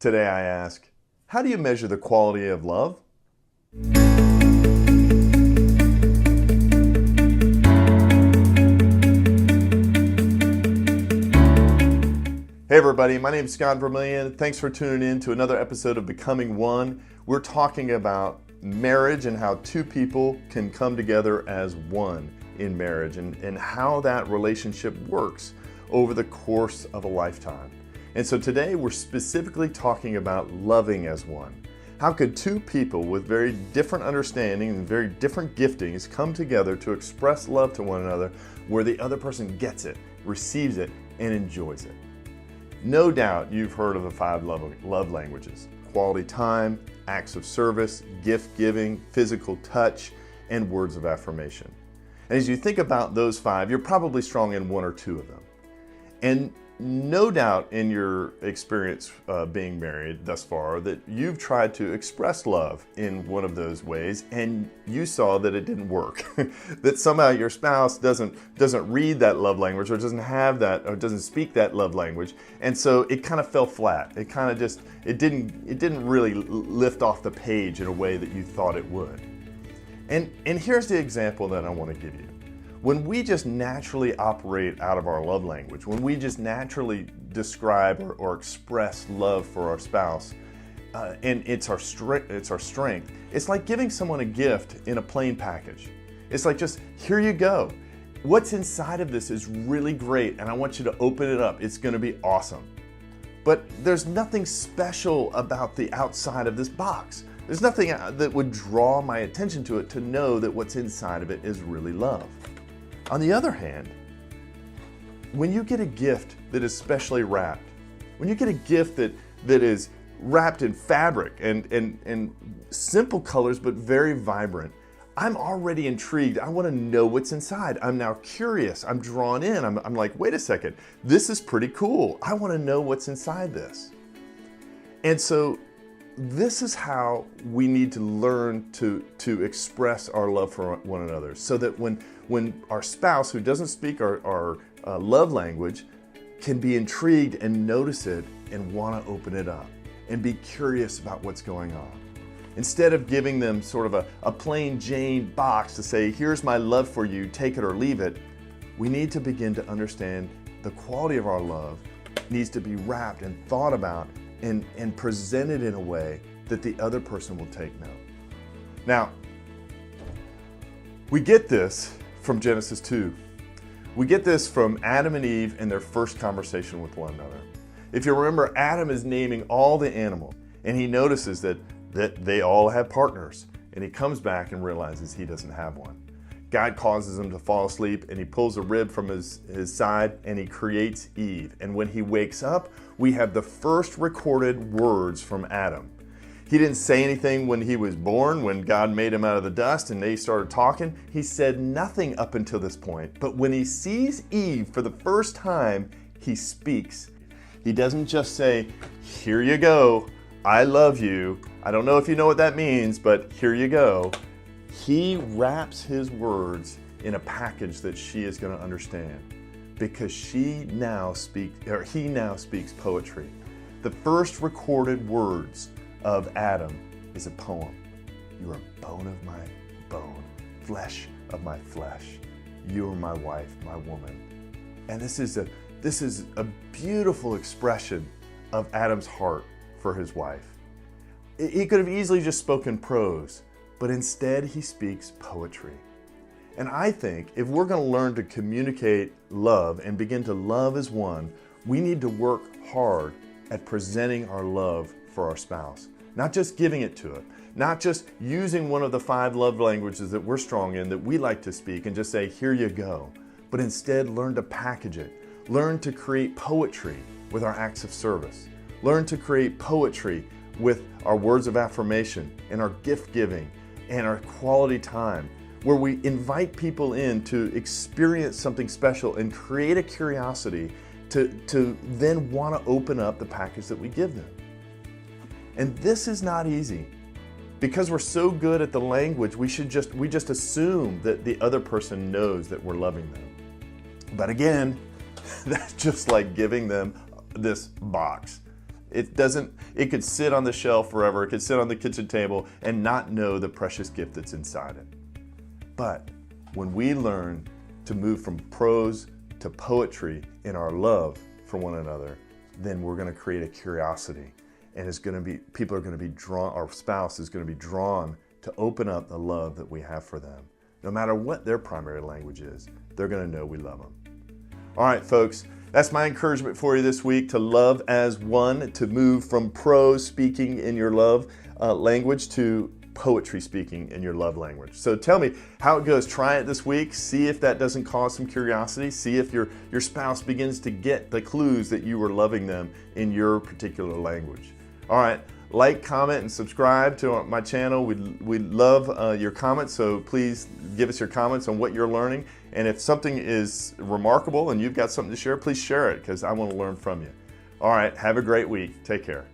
Today I ask, how do you measure the quality of love? Hey everybody, my name is Scott Vermillion. Thanks for tuning in to another episode of Becoming One. We're talking about marriage and how two people can come together as one in marriage and how that relationship works over the course of a lifetime. And so today we're specifically talking about loving as one. How could two people with very different understanding and very different giftings come together to express love to one another where the other person gets it, receives it, and enjoys it? No doubt you've heard of the 5 love languages: quality time, acts of service, gift giving, physical touch, and words of affirmation. And as you think about those 5, you're probably strong in 1 or 2 of them. And no doubt in your experience being married thus far that you've tried to express love in one of those ways and you saw that it didn't work. That somehow your spouse doesn't read that love language or doesn't have that or doesn't speak that love language, and so it kind of fell flat. It kind of just it didn't really lift off the page in a way that you thought it would. And here's the example that I want to give you. When we just naturally operate out of our love language, when we just naturally describe or express love for our spouse, and it's our strength, it's like giving someone a gift in a plain package. It's like, just, here you go. What's inside of this is really great, and I want you to open it up. It's going to be awesome. But there's nothing special about the outside of this box. There's nothing that would draw my attention to it to know that what's inside of it is really love. On the other hand, when you get a gift that is specially wrapped, when you get a gift that is wrapped in fabric and simple colors but very vibrant, I'm already intrigued. I want to know what's inside. I'm now curious. I'm drawn in. I'm like, wait a second, this is pretty cool. I want to know what's inside this. And so this is how we need to learn to express our love for one another, so that when our spouse, who doesn't speak our love language, can be intrigued and notice it and want to open it up and be curious about what's going on. Instead of giving them sort of a plain Jane box to say, here's my love for you, take it or leave it, we need to begin to understand the quality of our love needs to be wrapped and thought about and presented in a way that the other person will take note. Now, we get this from Genesis 2. We get this from Adam and Eve in their first conversation with one another. If you remember, Adam is naming all the animals, and he notices that they all have partners, and he comes back and realizes he doesn't have one. God causes him to fall asleep, and he pulls a rib from his side, and he creates Eve. And when he wakes up, we have the first recorded words from Adam. He didn't say anything when he was born, when God made him out of the dust and they started talking. He said nothing up until this point. But when he sees Eve for the first time, he speaks. He doesn't just say, here you go, I love you. I don't know if you know what that means, but here you go. He wraps his words in a package that she is going to understand, because he now speaks poetry. The first recorded words of Adam is a poem. You are bone of my bone, flesh of my flesh. You are my wife, my woman. And this is a beautiful expression of Adam's heart for his wife. He could have easily just spoken prose, but instead he speaks poetry. And I think if we're going to learn to communicate love and begin to love as one, we need to work hard at presenting our love for our spouse. Not just giving it to it, not just using one of the 5 love languages that we're strong in, that we like to speak, and just say, here you go. But instead learn to package it. Learn to create poetry with our acts of service. Learn to create poetry with our words of affirmation and our gift giving and our quality time, where we invite people in to experience something special and create a curiosity to then want to open up the package that we give them. And this is not easy. Because we're so good at the language, we just assume that the other person knows that we're loving them. But again, that's just like giving them this box. It could sit on the shelf forever. It could sit on the kitchen table and not know the precious gift that's inside it. But when we learn to move from prose to poetry in our love for one another, then we're going to create a curiosity, and people are going to be drawn, our spouse is going to be drawn to open up the love that we have for them. No matter what their primary language is, they're going to know we love them. All right, folks, that's my encouragement for you this week, to love as one, to move from prose speaking in your love language to poetry speaking in your love language. So tell me how it goes. Try it this week. See if that doesn't cause some curiosity. See if your spouse begins to get the clues that you were loving them in your particular language. All right, like, comment, and subscribe to my channel. We'd love your comments, so please give us your comments on what you're learning. And if something is remarkable and you've got something to share, please share it, because I want to learn from you. All right, have a great week. Take care.